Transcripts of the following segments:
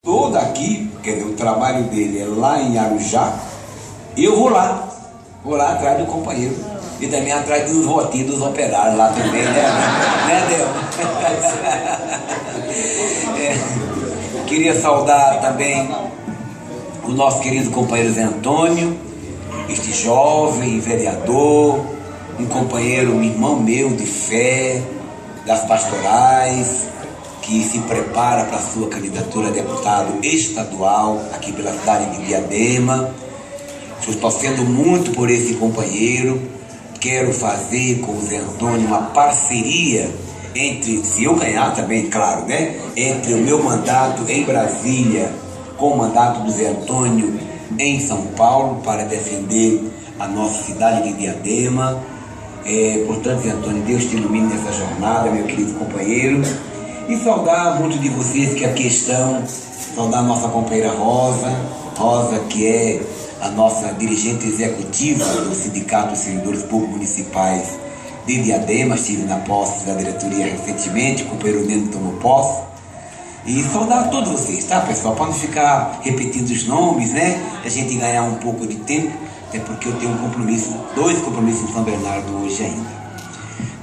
Todo aqui, quer dizer, o trabalho dele é lá em Arujá, eu vou lá atrás do companheiro. E também atrás dos votinhos dos operários lá também, né Del? Queria saudar também o nosso querido companheiro Zé Antônio, este jovem vereador, um companheiro, um irmão meu de fé, das pastorais, que se prepara para a sua candidatura a deputado estadual aqui pela cidade de Diadema. Estou torcendo muito por esse companheiro. Quero fazer com o Zé Antônio uma parceria entre, se eu ganhar também, claro, né? Entre o meu mandato em Brasília com o mandato do Zé Antônio em São Paulo para defender a nossa cidade de Diadema. Portanto, Zé Antônio, Deus te ilumine nessa jornada, meu querido companheiro. E saudar muitos de vocês que aqui estão, saudar a nossa companheira Rosa, que é a nossa dirigente executiva do Sindicato dos Servidores Públicos Municipais de Diadema. Estive na posse da diretoria recentemente, o companheiro Neno tomou posse. E saudar a todos vocês, tá, pessoal? Para não ficar repetindo os nomes, né? A gente ganhar um pouco de tempo, até porque eu tenho dois compromissos em São Bernardo hoje ainda.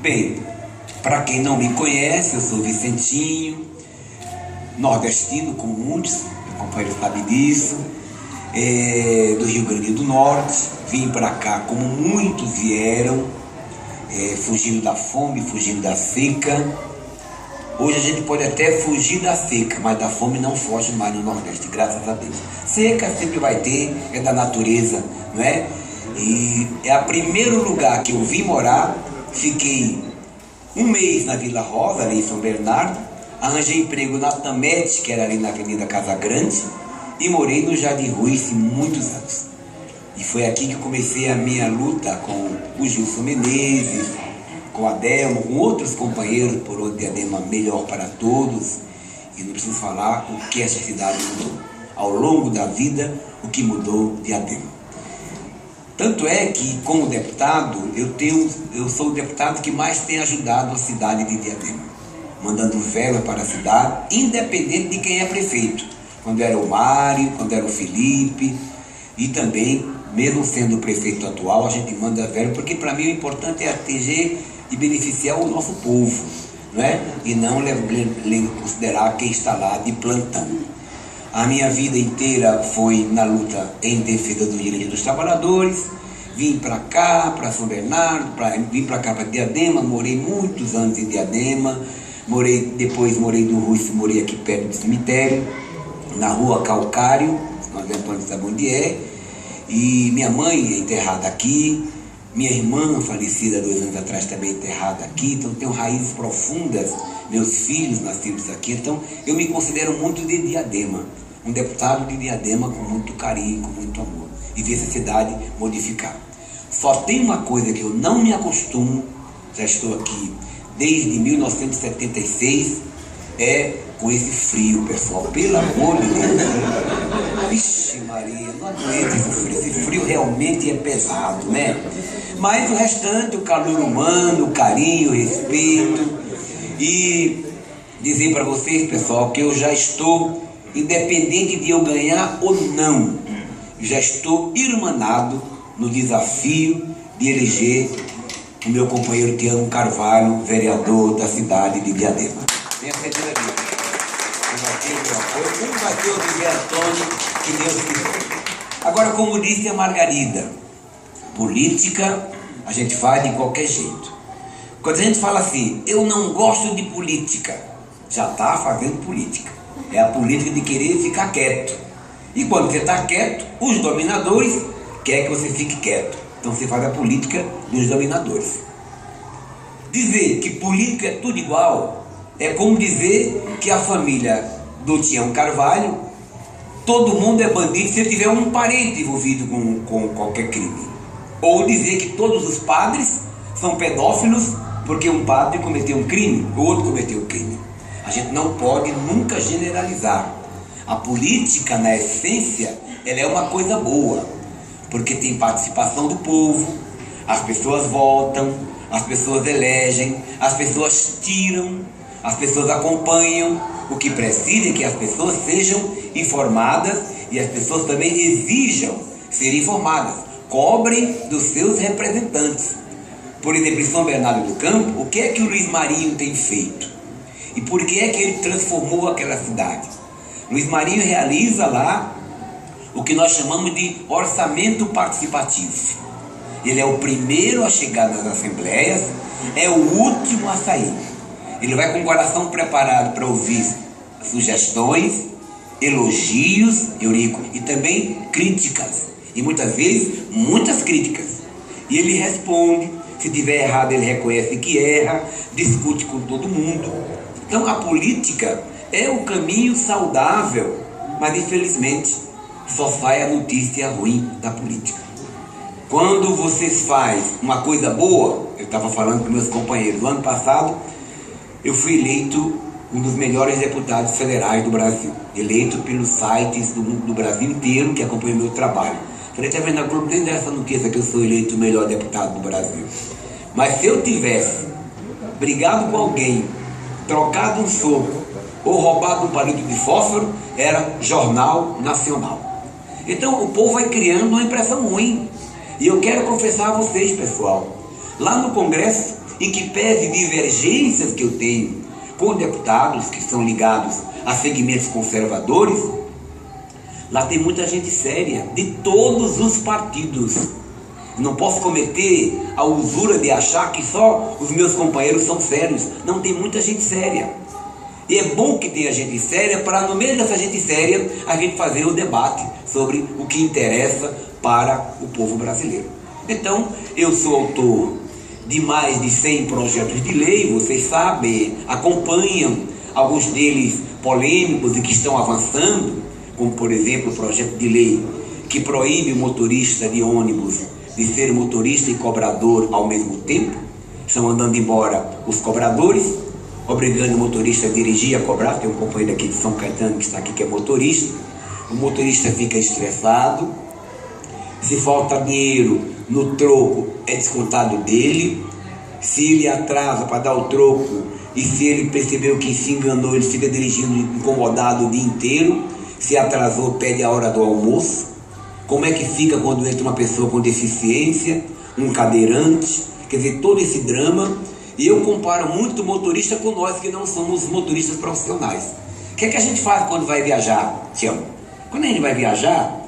Bem, para quem não me conhece, eu sou Vicentinho, nordestino, como muitos, meu companheiro sabe disso, do Rio Grande do Norte. Vim para cá como muitos vieram, fugindo da fome, fugindo da seca. Hoje a gente pode até fugir da seca, mas da fome não foge mais no Nordeste, graças a Deus. Seca sempre vai ter, é da natureza, não é? E é o primeiro lugar que eu vim morar. Fiquei um mês na Vila Rosa, ali em São Bernardo, arranjei emprego na Tamete, que era ali na Avenida Casa Grande, e morei no Jardim Ruiz muitos anos. E foi aqui que comecei a minha luta com o Gilson Menezes, com a Delma, com outros companheiros, por onde Diadema melhor para todos. E não preciso falar o que essa cidade mudou. Ao longo da vida, o que mudou Diadema. Tanto é que, como deputado, eu sou o deputado que mais tem ajudado a cidade de Diadema, mandando verba para a cidade, independente de quem é prefeito. Quando era o Mário, quando era o Felipe, e também, mesmo sendo o prefeito atual, a gente manda verba, porque para mim o importante é atingir e beneficiar o nosso povo, não é? E não considerar quem está lá de plantão. A minha vida inteira foi na luta em defesa do direito dos trabalhadores. Vim para cá, para São Bernardo, vim para cá, para Diadema, morei muitos anos em Diadema, depois morei no Ruiz, morei aqui perto do cemitério, na rua Calcário, nós Antônio sabe onde é, e minha mãe é enterrada aqui, minha irmã, falecida 2 anos atrás, também enterrada aqui, então tenho raízes profundas, meus filhos nascidos aqui, então eu me considero muito de Diadema, um deputado de Diadema com muito carinho, com muito amor, e ver essa cidade modificar. Só tem uma coisa que eu não me acostumo, já estou aqui desde 1976, com esse frio, pessoal, pelo amor de Deus. Vixe Maria, não aguento esse frio realmente é pesado, né? Mas o restante, o calor humano, o carinho, o respeito, e dizer para vocês, pessoal, que eu já estou, independente de eu ganhar ou não, já estou irmanado no desafio de eleger o meu companheiro Tiago Carvalho, vereador da cidade de Diadema. Tenha certeza disso. Como vai ter o Zé Antônio, que Deus quiser. Agora, como disse a Margarida, política a gente faz de qualquer jeito. Quando a gente fala assim, eu não gosto de política, já está fazendo política. É a política de querer ficar quieto. E quando você está quieto, os dominadores querem que você fique quieto. Então você faz a política dos dominadores. Dizer que política é tudo igual é como dizer que a família do Tião Carvalho, todo mundo é bandido se ele tiver um parente envolvido com qualquer crime. Ou dizer que todos os padres são pedófilos porque um padre cometeu um crime, o outro cometeu um crime. A gente não pode nunca generalizar. A política, na essência, ela é uma coisa boa, porque tem participação do povo, as pessoas votam, as pessoas elegem, as pessoas tiram, as pessoas acompanham. O que precisa é que as pessoas sejam informadas e as pessoas também exijam ser informadas. Cobrem dos seus representantes. Por exemplo, em São Bernardo do Campo, o que é que o Luiz Marinho tem feito? E por que é que ele transformou aquela cidade? Luiz Marinho realiza lá o que nós chamamos de orçamento participativo. Ele é o primeiro a chegar nas assembleias, é o último a sair. Ele vai com o coração preparado para ouvir sugestões, elogios, Eurico, e também críticas. E muitas vezes, muitas críticas. E ele responde, se tiver errado ele reconhece que erra, discute com todo mundo. Então a política é o caminho saudável, mas infelizmente só sai a notícia ruim da política. Quando você faz uma coisa boa, eu estava falando com meus companheiros, no ano passado eu fui eleito um dos melhores deputados federais do Brasil, eleito pelos sites do Brasil inteiro que acompanham o meu trabalho. Falei, está vendo, a Globo nem dessa notícia que eu sou eleito o melhor deputado do Brasil. Mas se eu tivesse brigado com alguém, trocado um soco ou roubado um palito de fósforo, era Jornal Nacional. Então o povo vai criando uma impressão ruim. E eu quero confessar a vocês, pessoal, lá no Congresso, em que pese divergências que eu tenho com deputados que são ligados a segmentos conservadores, lá tem muita gente séria, de todos os partidos. Não posso cometer a usura de achar que só os meus companheiros são sérios. Não, tem muita gente séria. E é bom que tenha gente séria para, no meio dessa gente séria, a gente fazer o debate sobre o que interessa para o povo brasileiro. Então, eu sou autor de mais de 100 projetos de lei, vocês sabem, acompanham, alguns deles polêmicos e que estão avançando, como por exemplo o projeto de lei que proíbe o motorista de ônibus de ser motorista e cobrador ao mesmo tempo. Estão mandando embora os cobradores, obrigando o motorista a dirigir e a cobrar. Tem um companheiro aqui de São Caetano que está aqui que é motorista. O motorista fica estressado, se falta dinheiro no troco é descontado dele, se ele atrasa para dar o troco e se ele percebeu que se enganou, ele fica dirigindo incomodado o dia inteiro, se atrasou pede a hora do almoço. Como é que fica quando entra uma pessoa com deficiência, um cadeirante, quer dizer, todo esse drama. E eu comparo muito o motorista com nós que não somos motoristas profissionais. O que é que a gente faz quando vai viajar, Tião? Quando a gente vai viajar,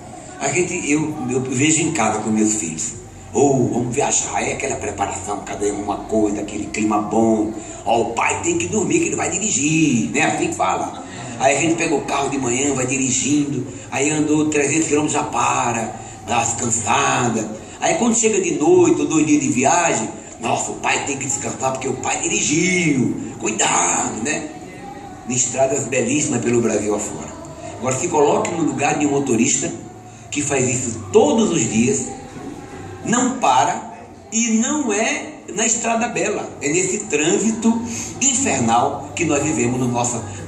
eu vejo em casa com meus filhos. Vamos viajar, é aquela preparação, cada uma coisa, aquele clima bom. O pai tem que dormir, que ele vai dirigir, né? Assim que fala. Aí a gente pega o carro de manhã, vai dirigindo, aí andou 300 km, já para, dá umas cansadas. Aí quando chega de noite, ou 2 dias de viagem, nossa, o pai tem que descansar porque o pai dirigiu. Cuidado, né? De estradas belíssimas pelo Brasil afora. Agora se coloque no lugar de um motorista que faz isso todos os dias, não para e não é na estrada bela, é nesse trânsito infernal que nós vivemos nos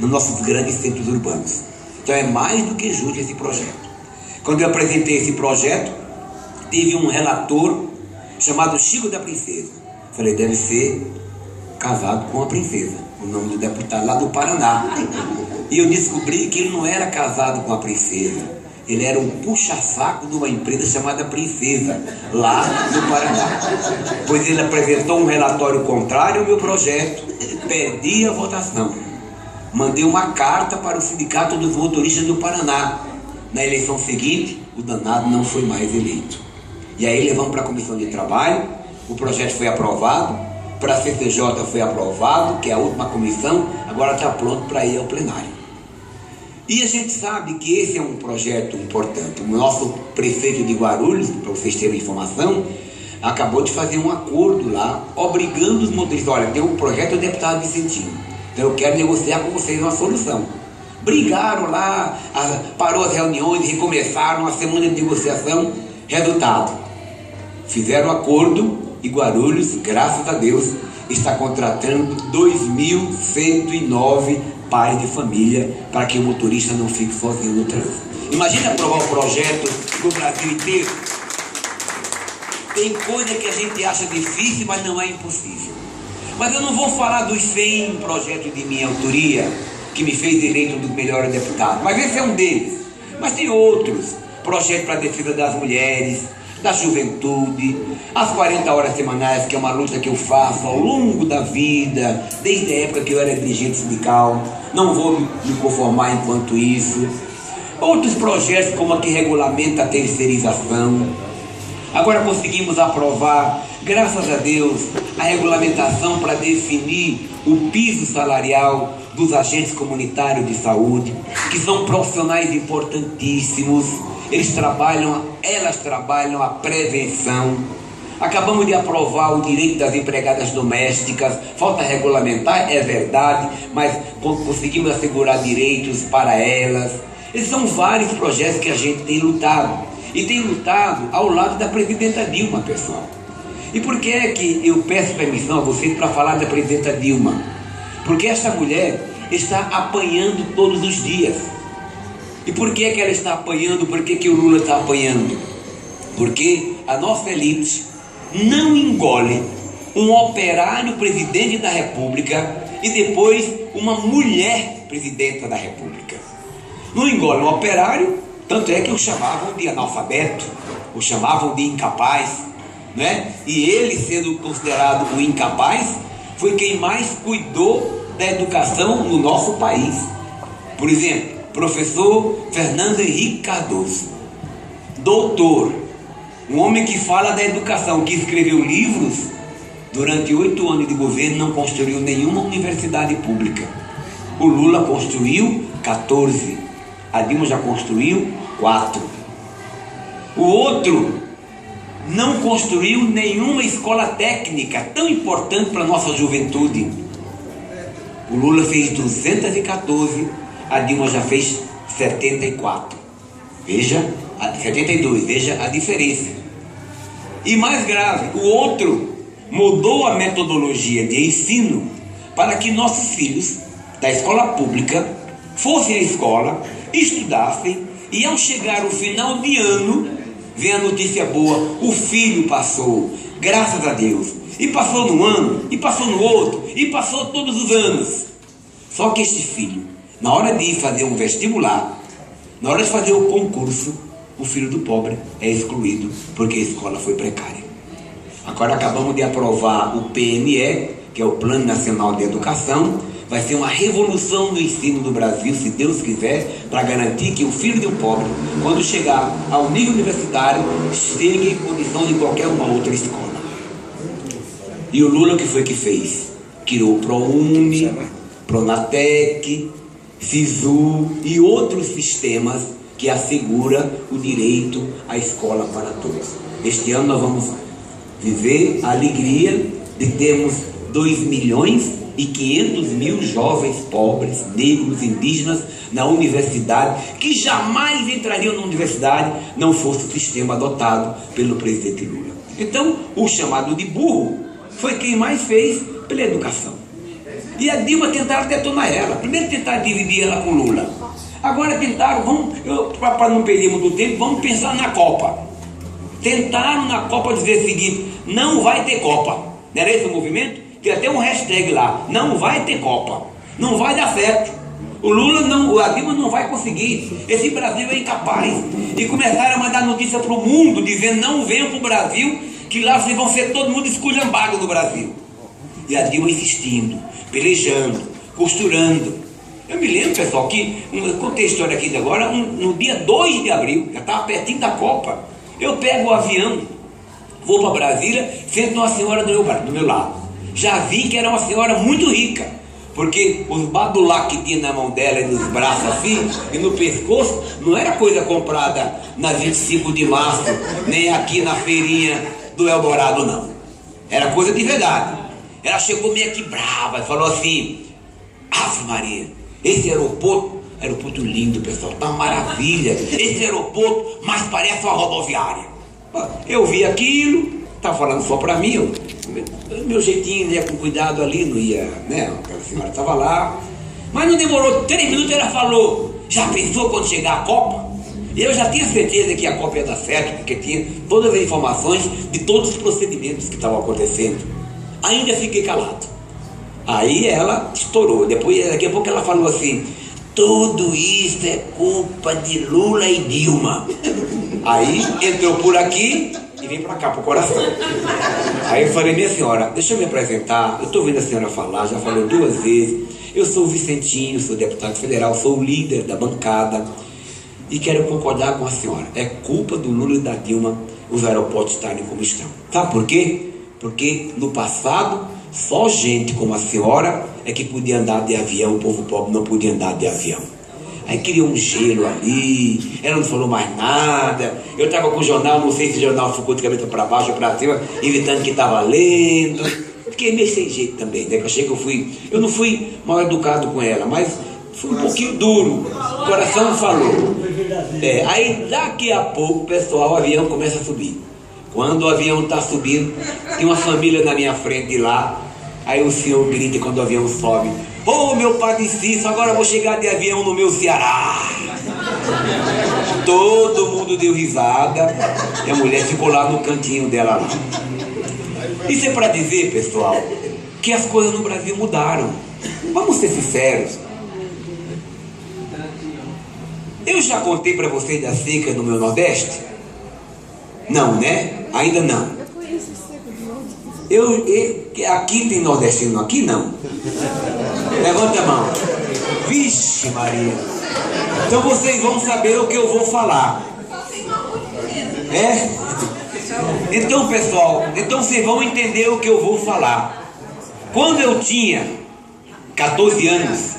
nossos grandes centros urbanos. Então é mais do que justo esse projeto. Quando eu apresentei esse projeto, teve um relator chamado Chico da Princesa. Falei, deve ser casado com a princesa, o nome do deputado lá do Paraná. E eu descobri que ele não era casado com a princesa, ele era um puxa-saco de uma empresa chamada Princesa, lá no Paraná. Pois ele apresentou um relatório contrário ao meu projeto, perdi a votação. Mandei uma carta para o Sindicato dos Motoristas do Paraná. Na eleição seguinte, o danado não foi mais eleito. E aí levamos para a Comissão de Trabalho, o projeto foi aprovado, para a CCJ foi aprovado, que é a última comissão, agora está pronto para ir ao plenário. E a gente sabe que esse é um projeto importante. O nosso prefeito de Guarulhos, para vocês terem informação, acabou de fazer um acordo lá, obrigando os motoristas. Olha, tem um projeto do deputado Vicentinho, então eu quero negociar com vocês uma solução. Brigaram lá, parou as reuniões, recomeçaram a semana de negociação. Resultado, fizeram acordo e Guarulhos, graças a Deus, está contratando 2.109 pais de família para que o motorista não fique sozinho no trânsito. Imagina aprovar um projeto no Brasil inteiro. Tem coisa que a gente acha difícil, mas não é impossível. Mas eu não vou falar dos 100 projetos de minha autoria que me fez eleito dos melhores deputados. Mas esse é um deles. Mas tem outros. Projeto para a defesa das mulheres, da juventude, as 40 horas semanais, que é uma luta que eu faço ao longo da vida, desde a época que eu era dirigente sindical. Não vou me conformar enquanto isso. Outros projetos como a que regulamenta a terceirização. Agora conseguimos aprovar, graças a Deus, a regulamentação para definir o piso salarial dos agentes comunitários de saúde, que são profissionais importantíssimos. Elas trabalham a prevenção. Acabamos de aprovar o direito das empregadas domésticas. Falta regulamentar, é verdade, mas conseguimos assegurar direitos para elas. Esses são vários projetos que a gente tem lutado. E tem lutado ao lado da presidenta Dilma, pessoal. E por que é que eu peço permissão a vocês para falar da presidenta Dilma? Porque essa mulher está apanhando todos os dias. E por que é que ela está apanhando? Por que que o Lula está apanhando? Porque a nossa elite não engole um operário presidente da República e depois uma mulher presidenta da República. Não engole um operário, tanto é que o chamavam de analfabeto, o chamavam de incapaz, né? E ele, sendo considerado o incapaz, foi quem mais cuidou da educação no nosso país. Por exemplo, professor Fernando Henrique Cardoso, doutor, um homem que fala da educação, que escreveu livros. Durante 8 anos de governo não construiu nenhuma universidade pública. O Lula construiu 14, a Dilma já construiu 4. O outro não construiu nenhuma escola técnica tão importante para a nossa juventude. O Lula fez 214, a Dilma já fez 74. Veja, 72, veja a diferença. E mais grave, o outro mudou a metodologia de ensino para que nossos filhos da escola pública fossem à escola, estudassem, e ao chegar o final de ano, vem a notícia boa: o filho passou, graças a Deus. E passou num ano, e passou no outro, e passou todos os anos. Só que este filho, na hora de ir fazer um vestibular, na hora de fazer o concurso, o filho do pobre é excluído, porque a escola foi precária. Agora acabamos de aprovar o PNE, que é o Plano Nacional de Educação. Vai ser uma revolução no ensino do Brasil, se Deus quiser, para garantir que o filho de um pobre, quando chegar ao nível universitário, chegue em condição de qualquer uma outra escola. E o Lula, o que foi que fez? Criou o ProUni, Pronatec, SISU e outros sistemas que assegura o direito à escola para todos. Este ano nós vamos viver a alegria de termos 2.500.000 jovens pobres, negros, indígenas na universidade, que jamais entrariam na universidade não fosse o sistema adotado pelo presidente Lula. Então, o chamado de burro foi quem mais fez pela educação. E a Dilma tentaram detonar ela. Primeiro tentaram dividir ela com Lula. Agora tentaram, para não perder muito tempo, vamos pensar na Copa. Tentaram na Copa dizer o seguinte: não vai ter Copa. Não era esse o movimento? Tem até um hashtag lá: não vai ter Copa. Não vai dar certo. O Lula não, a Dilma não vai conseguir. Esse Brasil é incapaz. E começaram a mandar notícia para o mundo, dizendo: não venham para o Brasil, que lá vocês vão ser todo mundo esculhambado no Brasil. E a Dilma insistindo, pelejando, costurando. Eu me lembro, pessoal, que, contei a história aqui de agora, no dia 2 de abril, já estava pertinho da Copa, eu pego o avião, vou para Brasília, sento uma senhora do meu lado. Já vi que era uma senhora muito rica, porque os badulá que tinha na mão dela e nos braços assim, e no pescoço, não era coisa comprada na 25 de março, nem aqui na feirinha do Eldorado, não. Era coisa de verdade. Ela chegou meio que brava e falou assim: Ave Maria, esse aeroporto lindo, pessoal, tá uma maravilha. Esse aeroporto, mas parece uma rodoviária. Eu vi aquilo, tá falando só pra mim, meu jeitinho, né, com cuidado ali, não ia, né, aquela senhora estava lá. Mas não demorou 3 minutos, ela falou: já pensou quando chegar a Copa? E eu já tinha certeza que a Copa ia dar certo, porque tinha todas as informações de todos os procedimentos que estavam acontecendo. Ainda fiquei calado. Aí ela estourou. Depois, daqui a pouco ela falou assim: tudo isso é culpa de Lula e Dilma. Aí entrou por aqui e vim para cá, pro coração. Aí eu falei: minha senhora, deixa eu me apresentar. Eu estou ouvindo a senhora falar, já falou 2 vezes. Eu sou o Vicentinho, sou deputado federal, sou o líder da bancada e quero concordar com a senhora. É culpa do Lula e da Dilma os aeroportos estarem como estão. Sabe por quê? Porque no passado só gente como a senhora é que podia andar de avião, o povo pobre não podia andar de avião. Aí criou um gelo ali, ela não falou mais nada. Eu estava com o jornal, não sei se o jornal ficou de cabeça para baixo ou para cima, evitando que estava lendo. Fiquei meio sem jeito também, né? Eu achei que eu não fui mal educado com ela, mas fui um pouquinho duro. O coração falou. Aí daqui a pouco, pessoal, o avião começa a subir. Quando o avião está subindo, tem uma família na minha frente lá. Aí o senhor grita quando o avião sobe: ô meu Padre Cícero, agora eu vou chegar de avião no meu Ceará. Todo mundo deu risada e a mulher ficou lá no cantinho dela lá. Isso é para dizer, pessoal, que as coisas no Brasil mudaram. Vamos ser sinceros. Eu já contei para vocês da seca no meu Nordeste? Não, né? Ainda não. Aqui tem nordestino, aqui não. Levanta a mão. Vixe Maria. Então vocês vão saber o que eu vou falar. Então, pessoal, vocês vão entender o que eu vou falar. Quando eu tinha 14 anos,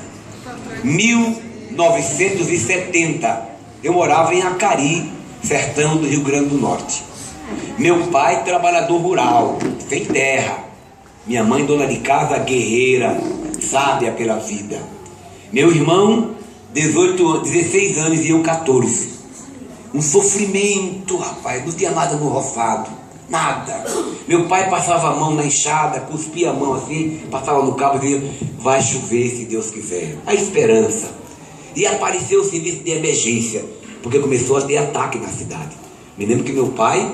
1970, eu morava em Acari, sertão do Rio Grande do Norte. Meu pai, trabalhador rural, sem terra. Minha mãe, dona de casa, guerreira, sábia pela vida. Meu irmão, 16 anos e eu 14. Um sofrimento, rapaz, não tinha nada no roçado, nada. Meu pai passava a mão na enxada, cuspia a mão assim, passava no cabo e dizia: vai chover se Deus quiser. A esperança. E apareceu o serviço de emergência, porque começou a ter ataque na cidade. Me lembro que meu pai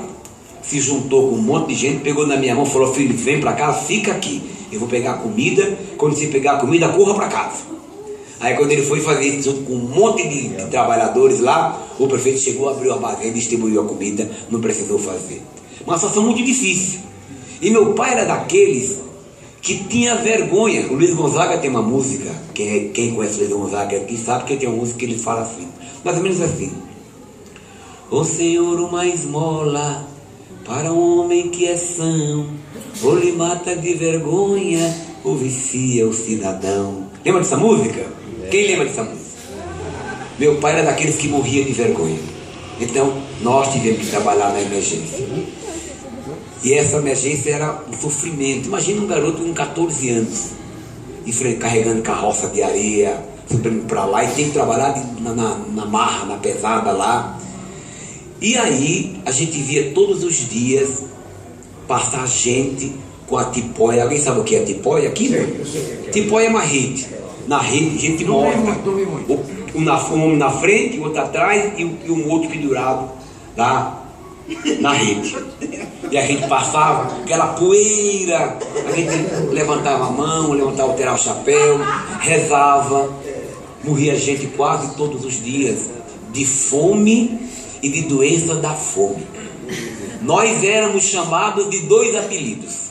se juntou com um monte de gente, pegou na minha mão e falou: filho, vem pra cá, fica aqui, eu vou pegar comida. Quando você pegar a comida, corra pra casa. Aí quando ele foi fazer isso junto com um monte de trabalhadores lá, o prefeito chegou, abriu a armazém, distribuiu a comida, não precisou fazer. Uma situação muito difícil. E meu pai era daqueles que tinha vergonha. O Luiz Gonzaga tem uma música, quem conhece o Luiz Gonzaga aqui sabe que tem uma música que ele fala assim, mais ou menos assim: ô Senhor, uma esmola para um homem que é são, ou lhe mata de vergonha, ou vicia o cidadão. Lembra dessa música? Quem lembra dessa música? Meu pai era daqueles que morria de vergonha. Então nós tivemos que trabalhar na emergência. E essa emergência era um sofrimento. Imagina um garoto com 14 anos carregando carroça de areia, subindo para lá, e tem que trabalhar na marra, na pesada lá. E aí a gente via todos os dias passar gente com a tipóia. Alguém sabe o que é tipóia aqui? Né? Tipóia é uma rede. Na rede, gente morta. Um homem na frente, o outro atrás e um outro pendurado lá na rede. E a gente passava, aquela poeira, a gente levantava a mão, tirava o chapéu, rezava. Morria gente quase todos os dias de fome e de doença da fome. Nós éramos chamados de 2 apelidos.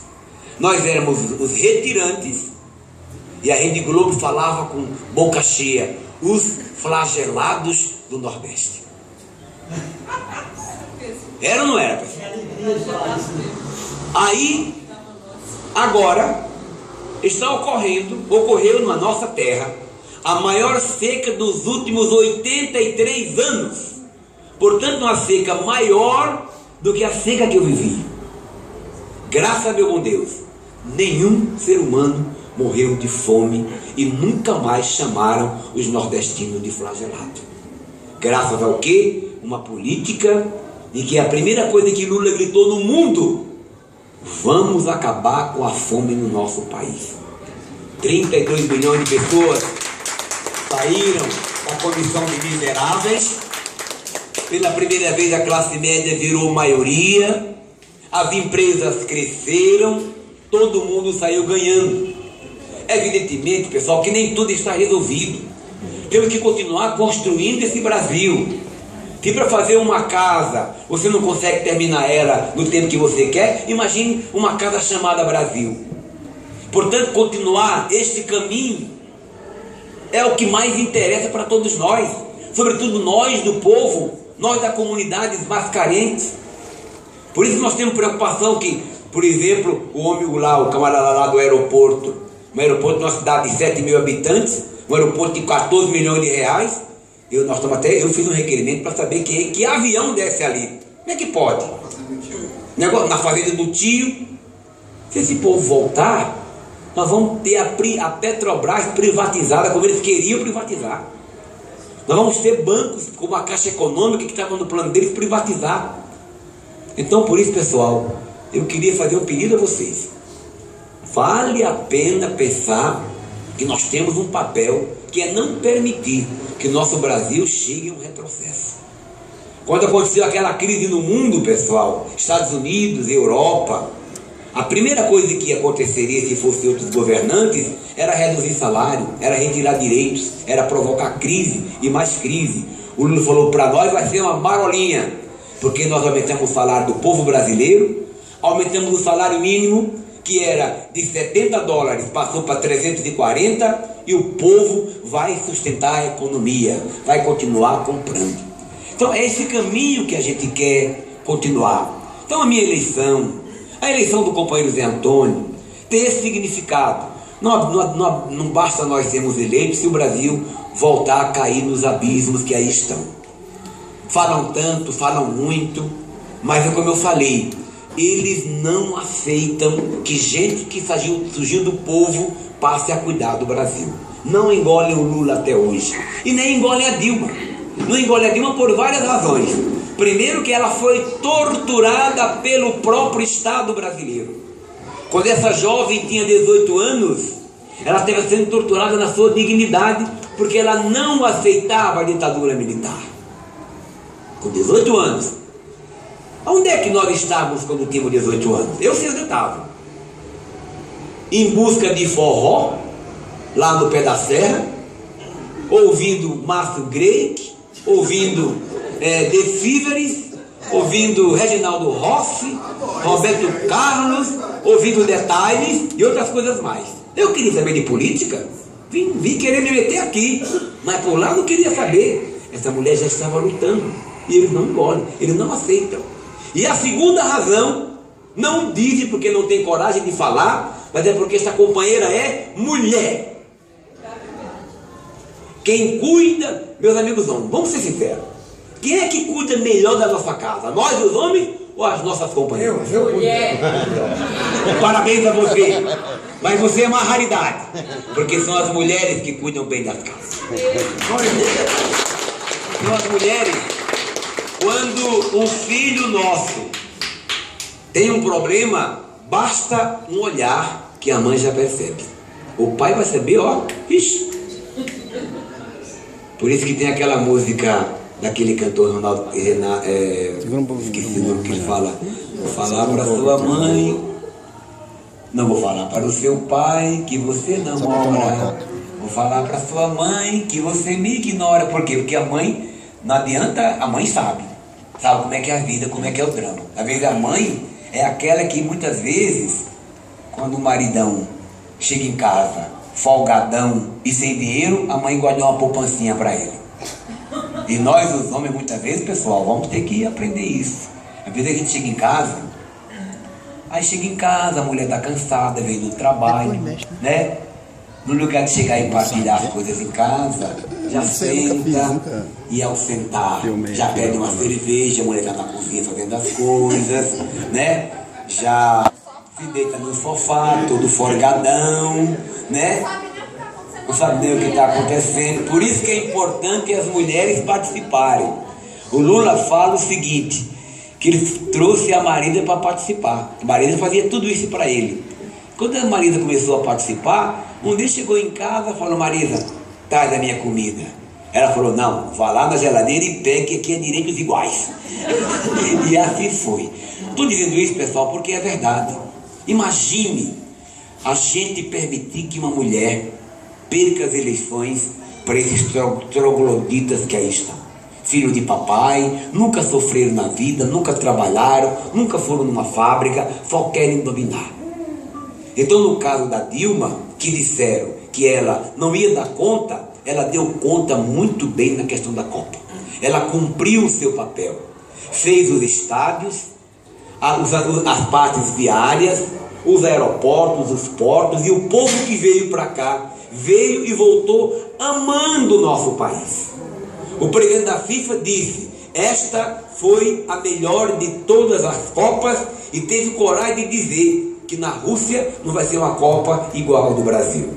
Nós éramos os retirantes, e a Rede Globo falava com boca cheia: os flagelados do Nordeste. Era ou não era, pessoal? Aí, agora, ocorreu na nossa terra a maior seca dos últimos 83 anos. Portanto, uma seca maior do que a seca que eu vivi. Graças a meu bom Deus, nenhum ser humano morreu de fome e nunca mais chamaram os nordestinos de flagelados. Graças ao quê? Uma política em que a primeira coisa que Lula gritou no mundo: vamos acabar com a fome no nosso país. 32 milhões de pessoas saíram da condição de miseráveis. Pela primeira vez a classe média virou maioria, as empresas cresceram, todo mundo saiu ganhando. Evidentemente, pessoal, que nem tudo está resolvido. Temos que continuar construindo esse Brasil. Se para fazer uma casa você não consegue terminar ela no tempo que você quer, imagine uma casa chamada Brasil. Portanto, continuar este caminho é o que mais interessa para todos nós, sobretudo nós do povo, nós das comunidades mais carentes. Por isso nós temos preocupação que, por exemplo, o homem lá, o camarada lá do aeroporto, um aeroporto de uma cidade de 7 mil habitantes, um aeroporto de 14 milhões de reais, eu fiz um requerimento para saber que avião desce ali. Como é que pode? Negócio, na fazenda do tio. Se esse povo voltar, nós vamos ter a Petrobras privatizada como eles queriam privatizar. Nós vamos ter bancos como a Caixa Econômica que estava no plano deles privatizar. Então, por isso, pessoal, eu queria fazer um pedido a vocês. Vale a pena pensar que nós temos um papel que é não permitir que nosso Brasil chegue a um retrocesso. Quando aconteceu aquela crise no mundo, pessoal, Estados Unidos, Europa, a primeira coisa que aconteceria se fossem outros governantes era reduzir salário, era retirar direitos, era provocar crise e mais crise. O Lula falou, para nós vai ser uma marolinha, porque nós aumentamos o salário do povo brasileiro, aumentamos o salário mínimo, que era de 70 dólares, passou para 340, e o povo vai sustentar a economia, vai continuar comprando. Então é esse caminho que a gente quer continuar. Então a minha eleição, a eleição do companheiro Zé Antônio, tem esse significado. Não basta nós sermos eleitos se o Brasil voltar a cair nos abismos que aí estão. Falam tanto, falam muito, mas é como eu falei, eles não aceitam que gente que surgiu do povo passe a cuidar do Brasil. Não engolem o Lula até hoje. E nem engolem a Dilma. Não engolem a Dilma por várias razões. Primeiro, que ela foi torturada pelo próprio Estado brasileiro. Quando essa jovem tinha 18 anos, ela estava sendo torturada na sua dignidade, porque ela não aceitava a ditadura militar. Com 18 anos. Onde é que nós estávamos quando tínhamos 18 anos? Eu sei onde eu estava. Em busca de forró, lá no pé da serra, ouvindo Márcio Greik, ouvindo The Fíveres, ouvindo Reginaldo Rossi, Roberto Carlos, ouvindo Detalhes e outras coisas mais. Eu queria saber de política, vim querer me meter aqui, mas por lá não queria saber. Essa mulher já estava lutando, e eles não engolem, eles não aceitam. E a segunda razão, não dizem porque não tem coragem de falar, mas é porque essa companheira é mulher. Quem cuida, meus amigos homens, vamos ser sinceros, quem é que cuida melhor da nossa casa? Nós, os homens, ou as nossas companheiras? Eu mulher. Parabéns a você, mas você é uma raridade, porque são as mulheres que cuidam bem das casas. São as mulheres. Quando um filho nosso tem um problema, basta um olhar que a mãe já percebe. O pai vai saber, ó, ixi. Por isso que tem aquela música daquele cantor Ronaldo, esqueci o nome que ele fala. Vou falar para sua mãe, não vou falar para o seu pai que você namora. Vou falar para sua mãe que você me ignora. Por quê? Porque a mãe, não adianta, a mãe sabe como é que é a vida, como é que é o drama. Às vezes a mãe é aquela que muitas vezes, quando o maridão chega em casa folgadão e sem dinheiro, a mãe guarda uma poupancinha para ele. E nós, os homens, muitas vezes, pessoal, vamos ter que aprender isso. Às vezes a gente chega em casa, a mulher está cansada, veio do trabalho, né? No lugar de chegar e partilhar as coisas em casa, já senta, e ao sentar, já pede uma cerveja, a mulher já está na cozinha fazendo as coisas, né? Já se deita no sofá, todo folgadão, né? Não sabe nem o que está acontecendo. Por isso que é importante as mulheres participarem. O Lula fala o seguinte, que ele trouxe a Marisa para participar. A Marisa fazia tudo isso para ele. Quando a Marisa começou a participar, um dia chegou em casa e falou: Marisa, traz a minha comida. Ela falou: não, vá lá na geladeira e pegue, que aqui é direitos iguais. E assim foi. Estou dizendo isso, pessoal, porque é verdade. Imagine a gente permitir que uma mulher perca as eleições para esses trogloditas que aí estão. Filho de papai, nunca sofreram na vida, nunca trabalharam, nunca foram numa fábrica, só querem dominar. Então, no caso da Dilma, que disseram que ela não ia dar conta, ela deu conta muito bem na questão da Copa. Ela cumpriu o seu papel. Fez os estádios, as partes viárias, os aeroportos, os portos, e o povo que veio para cá, veio e voltou amando o nosso país. O presidente da FIFA disse: esta foi a melhor de todas as Copas, e teve coragem de dizer que na Rússia não vai ser uma Copa igual a do Brasil.